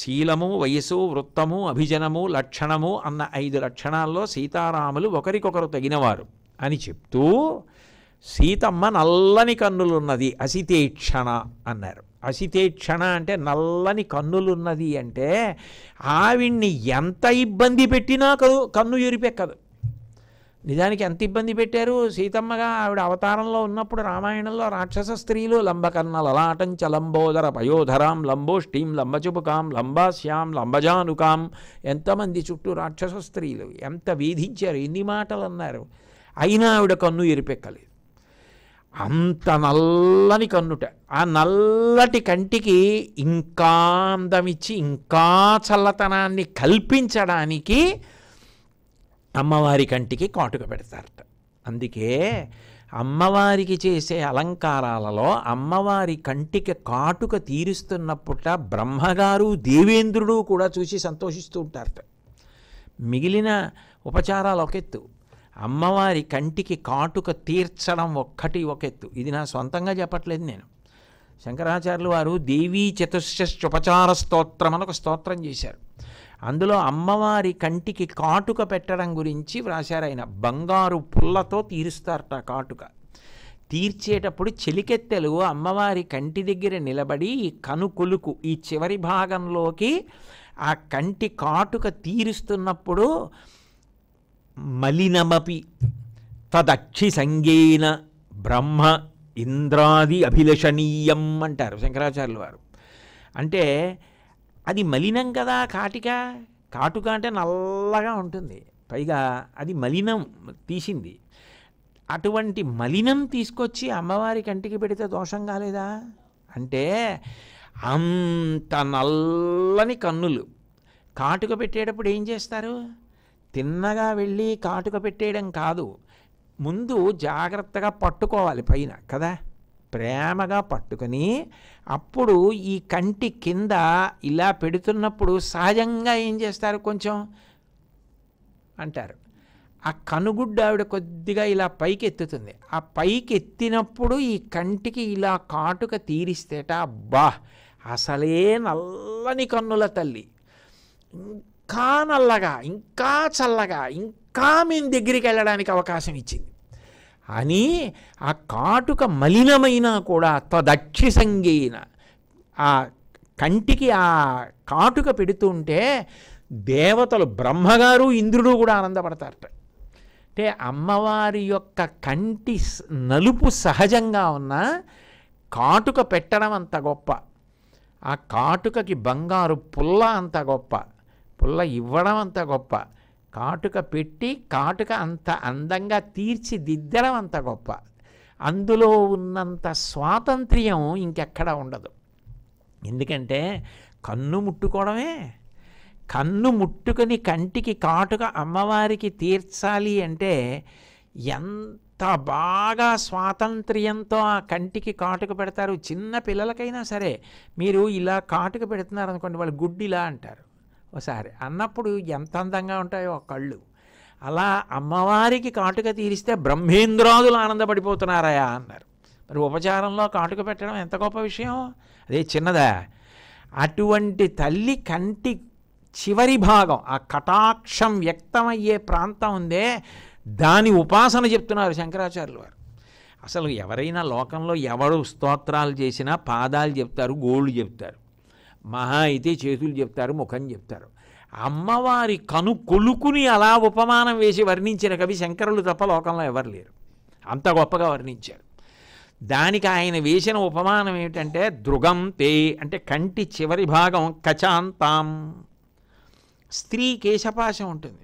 శీలము, వయస్సు, వృత్తము, అభిజనము, లక్షణము అన్న 5 లక్షణాల్లో సీతారాములు ఒకరికొకరు తగినవారు అని చెప్తూ సీతమ్మ నల్లని కన్నులున్నది అసితేక్షణ అన్నారు. అసితేక్షణ అంటే నల్లని కన్నులున్నది అంటే ఆవిడ్ని ఎంత ఇబ్బంది పెట్టినా కన్ను ఎరిపెక్కదు. నిజానికి ఎంత ఇబ్బంది పెట్టారు సీతమ్మగా ఆవిడ అవతారంలో ఉన్నప్పుడు రామాయణంలో రాక్షస స్త్రీలు లంబకర్ణ లలాటంచ లంబోదర పయోధరాం లంబోష్ఠీం లంబచుపుకాం లంబాస్యాం లంబజానుకాం, ఎంతమంది చుట్టూ రాక్షస స్త్రీలు ఎంత వేధించారు, ఎన్ని మాటలు అన్నారు, అయినా ఆవిడ కన్ను ఎరిపెక్కలేదు. అంత నల్లని కన్నుట. ఆ నల్లటి కంటికి ఇంకా అందమిచ్చి ఇంకా చల్లతనాన్ని కల్పించడానికి అమ్మవారి కంటికి కాటుక పెడతారట. అందుకే అమ్మవారికి చేసే అలంకారాలలో అమ్మవారి కంటికి కాటుక తీరుస్తున్నప్పుట బ్రహ్మగారు దేవేంద్రుడు కూడా చూసి సంతోషిస్తూ ఉంటారట. మిగిలిన ఉపచారాలు ఒకెత్తు, అమ్మవారి కంటికి కాటుక తీర్చడం ఒక్కటి ఒకెత్తు. ఇది నా సొంతంగా చెప్పట్లేదు నేను. శంకరాచార్యులు వారు దేవీ చతుశ్చోపచార స్తోత్రం అని ఒక స్తోత్రం చేశారు. అందులో అమ్మవారి కంటికి కాటుక పెట్టడం గురించి వ్రాశారు ఆయన. బంగారు పుల్లతో తీరుస్తారట కాటుక. తీర్చేటప్పుడు చెలికెత్తెలు అమ్మవారి కంటి దగ్గర నిలబడి ఈ కనుకొలుకు ఈ చివరి భాగంలోకి ఆ కంటి కాటుక తీరుస్తున్నప్పుడు మలినమపి తదక్షి సంగేన బ్రహ్మ ఇంద్రాది అభిలషణీయం అంటారు శంకరాచార్యులు వారు. అంటే అది మలినం కదా కాటుక అంటే నల్లగా ఉంటుంది, పైగా అది మలినం తీసింది. అటువంటి మలినం తీసుకొచ్చి అమ్మవారి కంటికి పెడితే దోషం కాలేదా అంటే అంత నల్లని కన్నులు. కాటుక పెట్టేటప్పుడు ఏం చేస్తారు, తిన్నగా వెళ్ళి కాటుక పెట్టేయడం కాదు, ముందు జాగ్రత్తగా పట్టుకోవాలి పైన కదా, ప్రేమగా పట్టుకొని అప్పుడు ఈ కంటి కింద ఇలా పెడుతున్నప్పుడు సహజంగా ఏం చేస్తారు, కొంచెం అంటారు ఆ కనుగుడ్డ ఆవిడ కొద్దిగా ఇలా పైకి ఎత్తుతుంది. ఆ పైకి ఎత్తినప్పుడు ఈ కంటికి ఇలా కాటుక తీరిస్తేట అబ్బా అసలే నల్లని కన్నుల తల్లి, ఇంకా నల్లగా ఇంకా చల్లగా ఇంకా మేము దగ్గరికి వెళ్ళడానికి అవకాశం ఇచ్చింది అని ఆ కాటుక మలినమైనా కూడా తదక్షి సంగేన ఆ కంటికి ఆ కాటుక పెడుతుంటే దేవతలు బ్రహ్మగారు ఇంద్రుడు కూడా ఆనందపడతారట. అంటే అమ్మవారి యొక్క కంటి నలుపు సహజంగా ఉన్న కాటుక పెట్టడం అంత గొప్ప, ఆ కాటుకకి బంగారు పుల్ల అంత గొప్ప, పుల్ల ఇవ్వడం అంత గొప్ప, కాటుక పెట్టి కాటుక అంత అందంగా తీర్చిదిద్దడం అంత గొప్ప. అందులో ఉన్నంత స్వాతంత్ర్యం ఇంకెక్కడా ఉండదు. ఎందుకంటే కన్ను ముట్టుకోవడమే, కన్ను ముట్టుకొని కంటికి కాటుక అమ్మవారికి తీర్చాలి అంటే ఎంత బాగా స్వాతంత్ర్యంతో ఆ కంటికి కాటుక పెడతారు. చిన్న పిల్లలకైనా సరే మీరు ఇలా కాటుక పెడుతున్నారు అనుకోండి, వాళ్ళు గుడ్డిలా అంటారు ఒకసారి అన్నప్పుడు ఎంత అందంగా ఉంటాయో కళ్ళు. అలా అమ్మవారికి కాటుక తీరిస్తే బ్రహ్మేంద్రాదులు ఆనందపడిపోతున్నారయా అన్నారు. మరి ఉపచారంలో కాటుక పెట్టడం ఎంత గొప్ప విషయం, అదే చిన్నదా. అటువంటి తల్లి కంటి చివరి భాగం ఆ కటాక్షం వ్యక్తమయ్యే ప్రాంతం ఉందే, దాని ఉపాసన చెప్తున్నారు శంకరాచార్యులు వారు. అసలు ఎవరైనా లోకంలో ఎవరు స్తోత్రాలు చేసినా పాదాలు చెప్తారు, గోళ్ళు చెప్తారు, మహా అయితే చేతులు చెప్తారు, ముఖం చెప్తారు. అమ్మవారి కను కొలుకుని అలా ఉపమానం వేసి వర్ణించిన కవి శంకరులు తప్ప లోకంలో ఎవరు లేరు, అంత గొప్పగా వర్ణించారు. దానికి ఆయన వేసిన ఉపమానం ఏమిటంటే దృగం తే అంటే కంటి చివరి భాగం కచాంతాం. స్త్రీ కేశపాశం ఉంటుంది,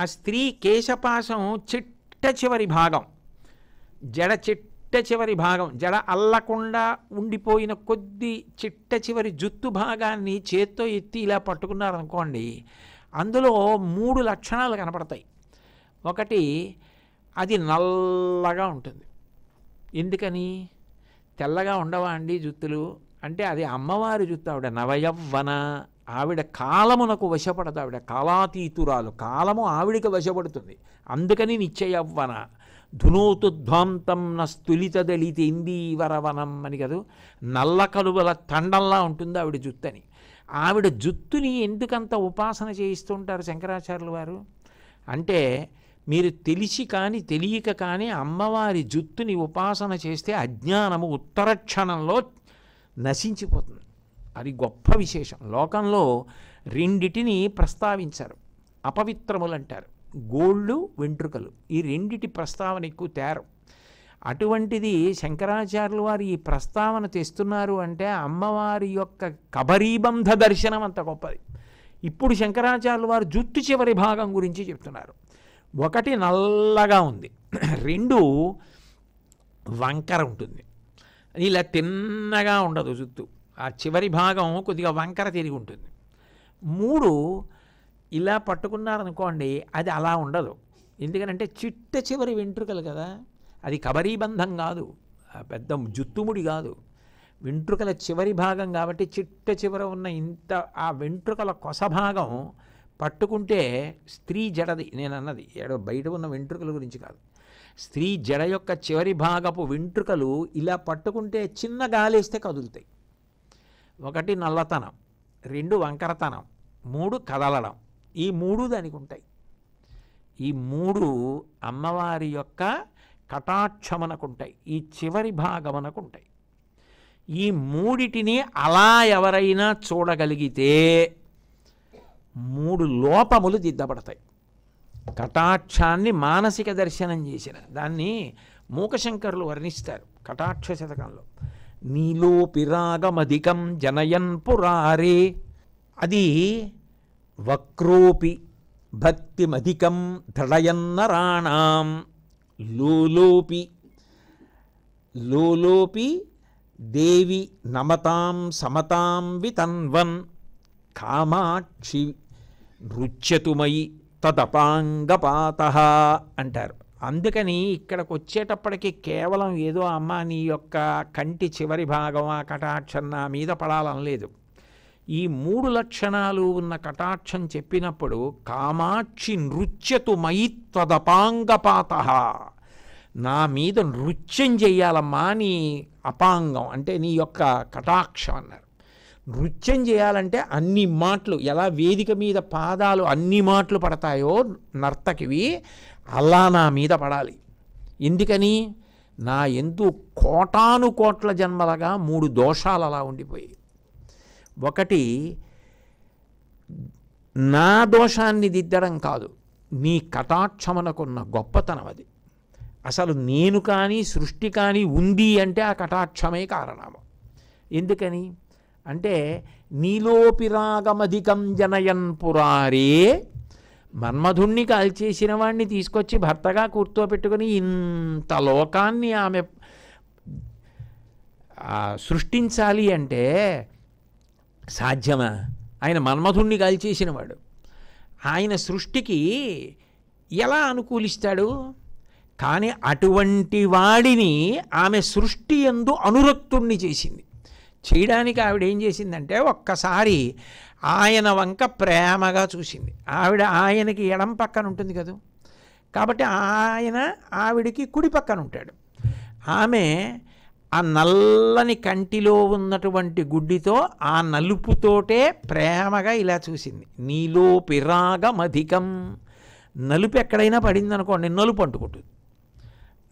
ఆ స్త్రీ కేశపాశం చిట్ట చివరి భాగం, జడ చిట్ట చివరి భాగం, జడ అల్లకుండా ఉండిపోయిన కొద్ది చిట్ట చివరి జుత్తు భాగాన్ని చేత్తో ఎత్తి ఇలా పట్టుకున్నారనుకోండి, అందులో 3 లక్షణాలు కనపడతాయి. ఒకటి, అది నల్లగా ఉంటుంది. ఎందుకని? తెల్లగా ఉండవా అండి జుత్తులు అంటే అది అమ్మవారి జుత్తు. ఆవిడ నవయవ్వన, ఆవిడ కాలమునకు వశపడదు, ఆవిడ కాలాతీతురాలు, కాలము ఆవిడికి వశపడుతుంది. అందుకని నిత్యయవ్వన. ధునోతుధ్వాంతం నస్తులిత దళిత ఇందీవరవనం అని కదూ, నల్ల కలువల తండంలా ఉంటుంది ఆవిడ జుత్తని. ఆవిడ జుత్తుని ఎందుకంత ఉపాసన చేయిస్తుంటారు శంకరాచార్యుల వారు అంటే, మీరు తెలిసి కానీ తెలియక కానీ అమ్మవారి జుత్తుని ఉపాసన చేస్తే అజ్ఞానము ఉత్తర క్షణంలో నశించిపోతుంది. అది గొప్ప విశేషం. లోకంలో రెండిటిని ప్రస్తావించారు, అపవిత్రములు అంటారు, గోళ్ళు వెంట్రుకలు. ఈ రెండిటి ప్రస్తావన ఎక్కువ తేరు. అటువంటిది శంకరాచార్యులు వారు ఈ ప్రస్తావన తెస్తున్నారు అంటే అమ్మవారి యొక్క కబరీబంధ దర్శనం అంత గొప్పది. ఇప్పుడు శంకరాచార్యులు వారు జుట్టు చివరి భాగం గురించి చెప్తున్నారు. ఒకటి నల్లగా ఉంది, రెండు వంకర ఉంటుంది. ఇలా తిన్నగా ఉండదు జుట్టు, ఆ చివరి భాగం కొద్దిగా వంకర తిరిగి ఉంటుంది. మూడు ఇలా పట్టుకున్నారనుకోండి, అది అలా ఉండదు. ఎందుకంటే చిట్ట చివరి వెంట్రుకలు కదా, అది కబరీబంధం కాదు, పెద్ద జుత్తుముడి కాదు, వెంట్రుకల చివరి భాగం కాబట్టి చిట్ట చివర ఉన్న ఇంత ఆ వెంట్రుకల కొస భాగం పట్టుకుంటే స్త్రీ జడది నేను అన్నది, బయట ఉన్న వెంట్రుకల గురించి కాదు. స్త్రీ జడ యొక్క చివరి భాగపు వెంట్రుకలు ఇలా పట్టుకుంటే చిన్న గాలేస్తే కదులుతాయి. ఒకటి నల్లతనం, రెండు వంకరతనం, మూడు కదలడం. ఈ మూడు దానికి ఉంటాయి. ఈ మూడు అమ్మవారి యొక్క కటాక్షమనకుంటాయి, ఈ చివరి భాగమనకుంటాయి. ఈ మూడిటిని అలా ఎవరైనా చూడగలిగితే మూడు లోపములు దిద్దబడతాయి. కటాక్షాన్ని మానసిక దర్శనం చేసిన దాన్ని మూకశంకరులు వర్ణిస్తారు కటాక్ష శతకంలో. నీలోపిరాగమధికం జనయన్ పురారే, అది వక్రోపి భక్తిమధికం దృఢయన్నరాణాం, లోలోపి దేవి నమతాం సమతాం వితన్వన్, కామాక్షి నృత్యతుమయి తదపాంగపాతః అంటారు. అందుకని ఇక్కడికి వచ్చేటప్పటికి కేవలం ఏదో అమ్మ నీ యొక్క కంటి చివరి భాగం ఆ కటాక్షం నా మీద పడాలని లేదు. ఈ మూడు లక్షణాలు ఉన్న కటాక్షం చెప్పినప్పుడు కామాక్షి నృత్యతుమయి త్వదపాంగపాతః, నా మీద నృత్యం చెయ్యాలమ్మా నీ అపాంగం అంటే నీ యొక్క కటాక్షం అన్నారు. నృత్యం చేయాలంటే అన్ని మాటలు, ఎలా వేదిక మీద పాదాలు అన్ని మాటలు పడతాయో నర్తకివి, అలా నా మీద పడాలి. ఎందుకని నా ఎందు కోటాను కోట్ల జన్మలుగా మూడు దోషాలు అలా ఉండిపోయాయి. ఒకటి నా దోషాన్ని దిద్దడం కాదు, నీ కటాక్షమనకున్న గొప్పతనం అది. అసలు నేను కానీ సృష్టి కానీ ఉంది అంటే ఆ కటాక్షమే కారణము. ఎందుకని అంటే నీలోపిరాగమధికం జనయన్ పురారే, మన్మధుణ్ణి కాల్చేసిన వాడిని తీసుకొచ్చి భర్తగా కూర్చోపెట్టుకుని ఇంత లోకాన్ని ఆమె సృష్టించాలి అంటే సాధ్యమా? ఆయన మన్మధుణ్ణి కాల్చేసిన వాడు, ఆయన సృష్టికి ఎలా అనుకూలిస్తాడు? కానీ అటువంటి వాడిని ఆమె సృష్టి యందు అనురక్తుణ్ణి చేసింది. చేయడానికి ఆవిడ ఏం చేసిందంటే ఒక్కసారి ఆయన వంక ప్రేమగా చూసింది. ఆయనకి ఎడం పక్కన ఉంటుంది కదా, కాబట్టి ఆయన ఆవిడికి కుడి పక్కన ఉంటాడు. ఆమె ఆ నల్లని కంటిలో ఉన్నటువంటి గుడ్డితో ఆ నలుపుతోటే ప్రేమగా ఇలా చూసింది. నీలో పిరాగమధికం, నలుపు ఎక్కడైనా పడిందనుకోండి నలుపు అంటుకుంటుంది.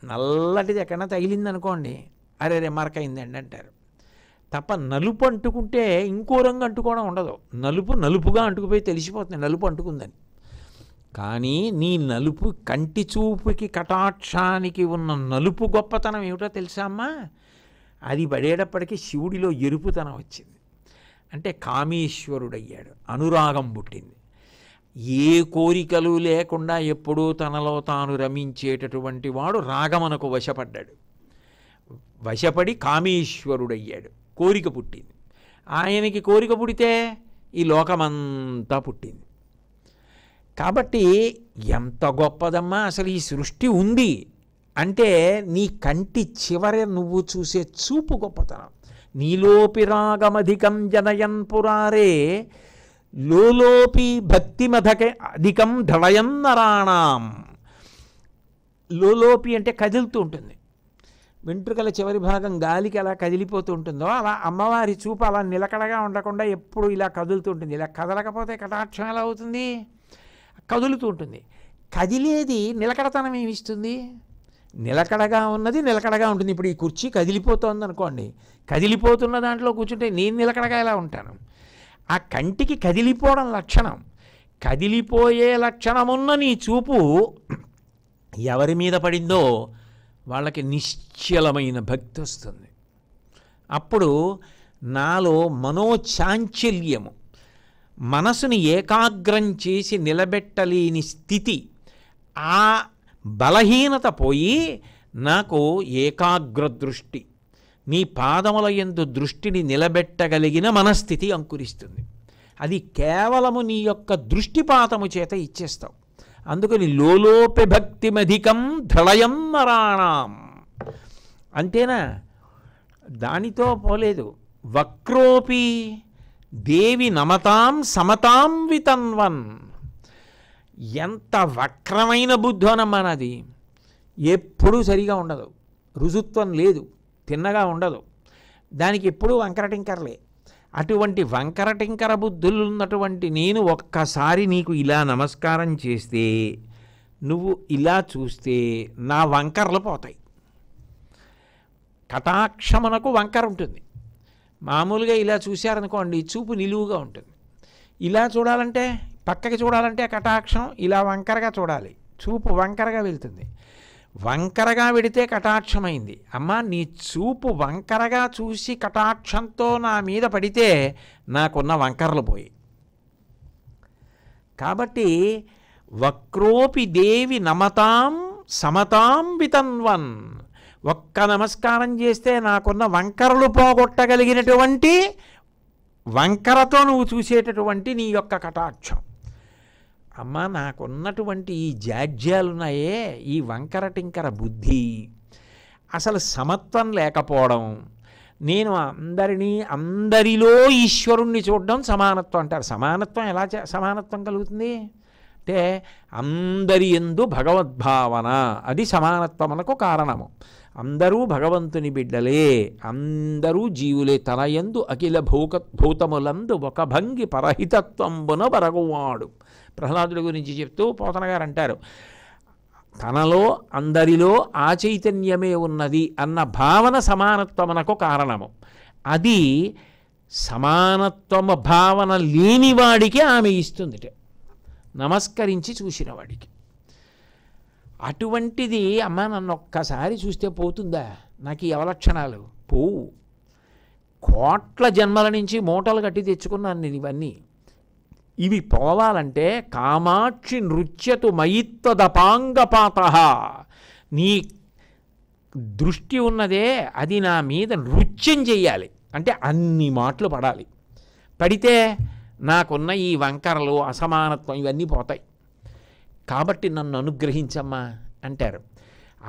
నల్లటిది ఎక్కడైనా తగిలిందనుకోండి అరే రే మరకైందండి అంటారు తప్ప, నలుపు అంటుకుంటే ఇంకో రంగు అంటుకోవడం ఉండదు. నలుపు నలుపుగా అంటుకుపోయి తెలిసిపోతుంది నలుపు అంటుకుందని. కానీ నీ నలుపు కంటి చూపుకి కటాక్షానికి ఉన్న నలుపు గొప్పతనం ఏమిటో తెలుసా అమ్మా? అది పడేటప్పటికీ శివుడిలో ఎరుపుతనం వచ్చింది. అంటే కామేశ్వరుడయ్యాడు, అనురాగం పుట్టింది. ఏ కోరికలు లేకుండా ఎప్పుడూ తనలో తాను రమించేటటువంటి వాడు రాగమనకు వశపడ్డాడు. వశపడి కామేశ్వరుడయ్యాడు, కోరిక పుట్టింది. ఆయనకి కోరిక పుడితే ఈ లోకమంతా పుట్టింది. కాబట్టి ఎంత గొప్పదమ్మా అసలు ఈ సృష్టి ఉంది అంటే నీ కంటి చివర నువ్వు చూసే చూపు గొప్పతనం. నీలోపిరాగమధికం జనయన్ పురారే, లోలోపి భక్తిమధక అధికం దళయన్నరాణాం. లోలోపి అంటే కదులుతూ ఉంటుంది, వెంట్రుకల చివరి భాగం గాలికి ఎలా కదిలిపోతూ ఉంటుందో అలా అమ్మవారి చూపు అలా నిలకడగా ఉండకుండా ఎప్పుడు ఇలా కదులుతూ ఉంటుంది. ఇలా కదలకపోతే కటాక్షం ఎలా అవుతుంది? కదులుతూ ఉంటుంది. కదిలేది నిలకడతనం ఏమిస్తుంది? నిలకడగా ఉన్నది నిలకడగా ఉంటుంది. ఇప్పుడు ఈ కుర్చీ కదిలిపోతోంది అనుకోండి, కదిలిపోతున్న దాంట్లో కూర్చుంటే నేను నిలకడగా ఎలా ఉంటాను? ఆ కంటికి కదిలిపోవడం లక్షణం. కదిలిపోయే లక్షణమున్న నీ చూపు ఎవరి మీద పడిందో వాళ్ళకి నిశ్చలమైన భక్తి వస్తుంది. అప్పుడు నాలో మనోచాంచల్యము, మనసుని ఏకాగ్రం చేసి నిలబెట్టలేని స్థితి, ఆ బలహీనత పోయి నాకు ఏకాగ్ర దృష్టి, నీ పాదముల యందు దృష్టిని నిలబెట్టగలిగిన మనస్థితి అంకురిస్తుంది. అది కేవలము నీ యొక్క దృష్టిపాతము చేత ఇచ్చేస్తావు. అందుకని లోలోపి భక్తిమధికం ధళయం నరాణం అంతేనా? దానితో పోలేదు. వక్రోపి దేవి నమతాం సమతాం వితన్వన్. ఎంత వక్రమైన బుద్ధోనమ్మా నాది. ఎప్పుడూ సరిగా ఉండదు, రుజుత్వం లేదు, తిన్నగా ఉండదు, దానికి ఎప్పుడూ వంకరటింకరలే. అటువంటి వంకరటింకర బుద్ధులు ఉన్నటువంటి నేను ఒక్కసారి నీకు ఇలా నమస్కారం చేస్తే, నువ్వు ఇలా చూస్తే నా వంకరలు పోతాయి. కటాక్షమునకు వంకర ఉంటుంది. మామూలుగా ఇలా చూశారనుకోండి చూపు నిలువుగా ఉంటుంది. ఇలా చూడాలంటే, పక్కకి చూడాలంటే కటాక్షం ఇలా వంకరగా చూడాలి, చూపు వంకరగా వెళ్తుంది. వంకరగా వెడితే కటాక్షమైంది. అమ్మా నీ చూపు వంకరగా చూసి కటాక్షంతో నా మీద పడితే నాకున్న వంకరలు పోయి. కాబట్టి వక్రోపి దేవి నమతాం సమతాం వితన్వన్. ఒక్క నమస్కారం చేస్తే నాకున్న వంకరలు పోగొట్టగలిగినటువంటి వంకరతో నువ్వు చూసేటటువంటి నీ యొక్క కటాక్షం. అమ్మ నాకున్నటువంటి ఈ జాడ్యాలున్నాయే, ఈ వంకర టింకర బుద్ధి, అసలు సమత్వం లేకపోవడం, నేను అందరిలో ఈశ్వరుణ్ణి చూడడం సమానత్వం అంటారు. సమానత్వం ఎలా సమానత్వం కలుగుతుంది అంటే అందరి యందు భగవద్భావన, అది సమానత్వమునకు కారణము. అందరూ భగవంతుని బిడ్డలే, అందరూ జీవులే, తన యందు అఖిల భూతములందు ఒక భంగి పరహితత్వంబున బరగువాడు. ప్రహ్లాదుడి గురించి చెప్తూ పోతన గారు అంటారు, తనలో అందరిలో ఆ చైతన్యమే ఉన్నది అన్న భావన సమానత్వమునకు కారణము. అది సమానత్వము భావన లేనివాడికి ఆమె ఇస్తుంది, నమస్కరించి చూసిన వాడికి. అటువంటిది అమ్మ నన్ను ఒక్కసారి చూస్తే పోతుందా? నాకు ఈ అవలక్షణాలు పోవు. కోట్ల జన్మల నుంచి మూటలు కట్టి తెచ్చుకున్నాను నేను ఇవన్నీ. ఇవి పోవాలంటే కామాక్షి నృత్యతు మయిత్వదపాంగపాత. నీ దృష్టి ఉన్నదే అది నా మీద నృత్యం చెయ్యాలి, అంటే అన్ని మాటలు పడాలి. పడితే నాకున్న ఈ వంకరలు అసమానత్వం ఇవన్నీ పోతాయి. కాబట్టి నన్ను అనుగ్రహించమ్మా అంటారు.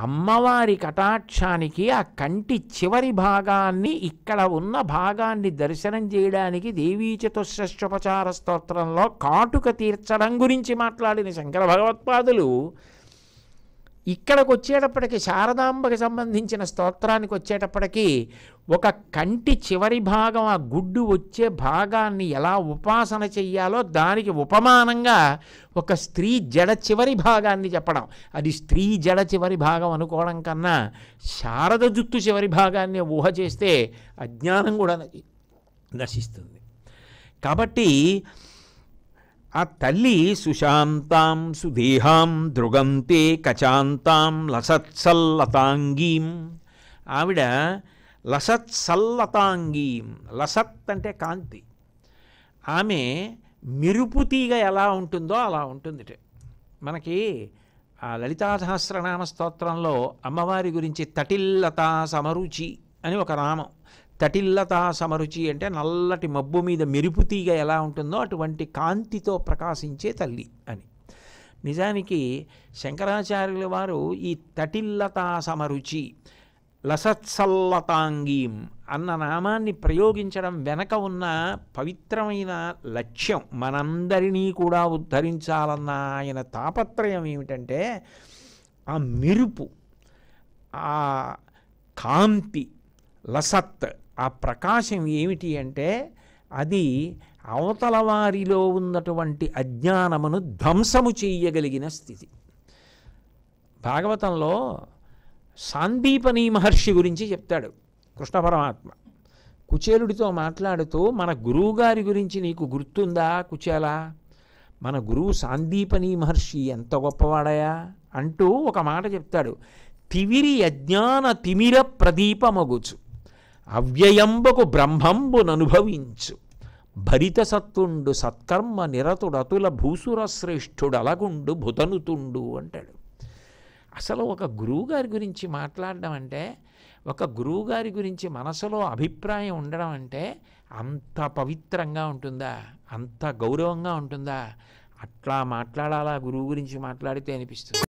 అమ్మవారి కటాక్షానికి ఆ కంటి చివరి భాగాన్ని, ఇక్కడ ఉన్న భాగాన్ని దర్శనం చేయడానికి దేవీ చతుషష్ఠోపచార స్తోత్రంలో కాటుక తీర్చడం గురించి మాట్లాడిన శంకర భగవత్పాదులు ఇక్కడికి వచ్చేటప్పటికి, శారదాంబకి సంబంధించిన స్తోత్రానికి వచ్చేటప్పటికి, ఒక కంటి చివరి భాగం ఆ గుడ్డు వచ్చే భాగాన్ని ఎలా ఉపాసన చెయ్యాలో దానికి ఉపమానంగా ఒక స్త్రీ జడ చివరి భాగాన్ని చెప్పడం. అది స్త్రీ జడ చివరి భాగం అనుకోవడం కన్నా శారద జుత్తు చివరి భాగాన్ని ఊహ చేస్తే అజ్ఞానం కూడా నశిస్తుంది. కాబట్టి ఆ తల్లి సుశాంతాం సుదేహాం దృగంతే కచాంతాం లసత్సల్లతాంగీం. ఆవిడ లసత్సల్లతాంగీం. లసత్ అంటే కాంతి. ఆమె మెరుపు తీగ ఎలా ఉంటుందో అలా ఉంటుంది. మనకి ఆ లలితా సహస్రనామ స్తోత్రంలో అమ్మవారి గురించి తటిల్లతా సమరుచి అని ఒక నామం. తటిల్లతా సమరుచి అంటే నల్లటి మబ్బు మీద మెరుపు తీగ ఎలా ఉంటుందో అటువంటి కాంతితో ప్రకాశించే తల్లి అని. నిజానికి శంకరాచార్యుల వారు ఈ తటిల్లతా సమరుచి లసత్సల్లతాంగీం అన్న నామాన్ని ప్రయోగించడం వెనక ఉన్న పవిత్రమైన లక్ష్యం, మనందరినీ కూడా ఉద్ధరించాలన్న ఆయన తాపత్రయం ఏమిటంటే ఆ మెరుపు, ఆ కాంతి, లసత్, ఆ ప్రకాశం ఏమిటి అంటే అది అవతల వారిలో ఉన్నటువంటి అజ్ఞానమును ధ్వంసము చేయగలిగిన స్థితి. భాగవతంలో సాందీపని మహర్షి గురించి చెప్తాడు కృష్ణ పరమాత్మ. కుచేలుడితో మాట్లాడుతూ, మన గురువుగారి గురించి నీకు గుర్తుందా కుచేల? మన గురువు సాందీపని మహర్షి ఎంత గొప్పవాడయా అంటూ ఒక మాట చెప్తాడు. తివిరి అజ్ఞాన తిమిర ప్రదీపమగుచు అవ్యయంబకు బ్రహ్మంబుననుభవించు భరిత సత్తుండు సత్కర్మ నిరతుడతుల భూసుర శ్రేష్ఠుడు అలగుండు భుతనుతుండు అంటాడు. అసలు ఒక గురువుగారి గురించి మాట్లాడడం అంటే, ఒక గురువుగారి గురించి మనసులో అభిప్రాయం ఉండడం అంటే అంత పవిత్రంగా ఉంటుందా, అంత గౌరవంగా ఉంటుందా? అట్లా మాట్లాడాలా గురువు గురించి మాట్లాడితే అనిపిస్తుంది.